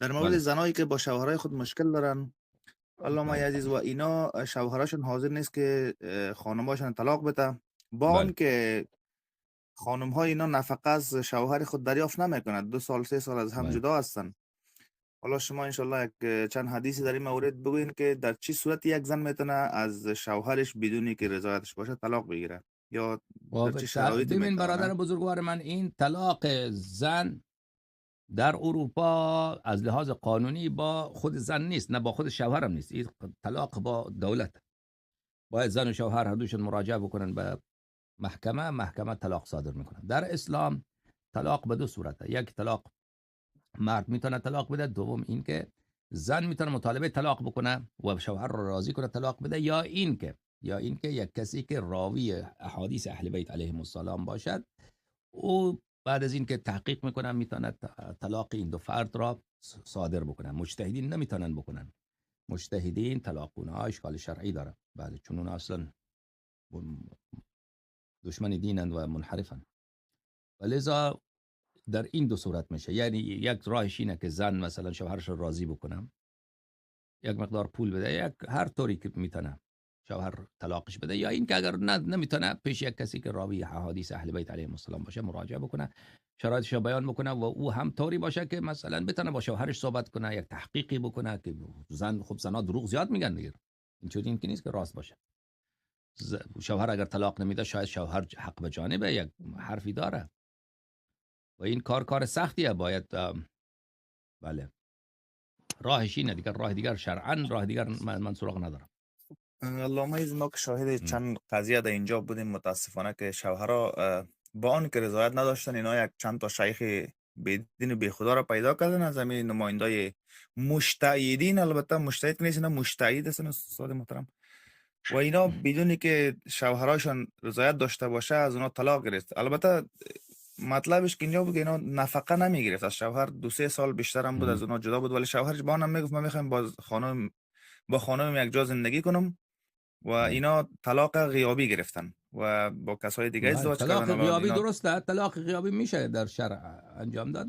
در مورد بله زنایی که با شوهرای خود مشکل دارن، علامه بله عزیز، و اینا شوهراشون حاضر نیست که خانماشون طلاق بده، با اون بله که خانم ها اینا نفقه از شوهر خود دریافت نمیکنند، 2 سال 3 سال از هم بله جدا هستن. حالا شما انشالله یک چند حدیثی در این مورد بگوین که در چی صورت یک زن میتونه از شوهرش بدونی که رضایتش باشه طلاق بگیره، یا در چه شرایطی ببین میتونه؟ برادر بزرگوار من، این طلاق زن در اروپا از لحاظ قانونی با خود زن نیست، نه با خود شوهرم نیست. این طلاق با دولت. باید زن و شوهر هر دوشون مراجعه بکنن به محکمه طلاق صادر میکنن. در اسلام طلاق به 2 صورته. یک، طلاق مرد میتونه طلاق بده. دوم این که زن میتونه مطالبه طلاق بکنه و شوهر رو راضی کنه طلاق بده، یا این که یک کسی که راوی احادیث اهل بیت علیهم السلام باشد، او بعد از این که تحقیق میکنه میتونه طلاق این 2 فرد را صادر بکنه. مجتهدین نمیتونن بکنن. مجتهدین طلاقونه ها اشکال شرعی داره. بله، چون اون اصلا دشمن دینند و منحرفن. ولذا در این 2 صورت میشه. یعنی یک راهش اینه که زن مثلا شوهرش رو راضی بکنه، یک مقدار پول بده، یک هر طوری که میتونه شوهر طلاقش بده، یا این که اگر نمیتونه پیش یک کسی که راوی احادیث اهل بیت علیهم السلام باشه مراجعه بکنه، شرایطش رو بیان بکنه و او هم طوری باشه که مثلا بتونه با شوهرش صحبت کنه، یک تحقیقی بکنه که خب زنا دروغ زیاد میگن دیگه. این که نیست که راست باشه. شوهر اگر طلاق نمیده، شاید شوهر حق به جانبه، یک حرفی داره و این کار سختیه. باید بله، راهش اینه دیگر. راه دیگر شرعاً، راه دیگر من سراغ ندارم. علامه عزیز، ما که شاهد چند قضیه در اینجا بودیم متاسفانه، که شوهرها با آن که رضایت نداشتن، اینا یک چند تا شیخ بدین و بی خدا را پیدا کردن از همین نمایندای مشتعیدین. البته مشتعید نیست، اینا مشتعید هستن استاد محترم. و اینا بدونی که شوهراشون رضایت داشته باشه از اونا طلاق گرفت. البته مطلبش که اینجا بود که اینا نفقه نمی گرفت از شوهر، 2 3 سال بیشتر هم بود از اونا جدا بود، ولی شوهرش با اونم میگفت من میخوایم با خانم یک جا زندگی کنم، و اینا طلاق غیابی گرفتن و با کسای دیگه ازدواج طلاق کردن. الان غیابی اینا درسته، طلاق غیابی میشه در شرع انجام داد.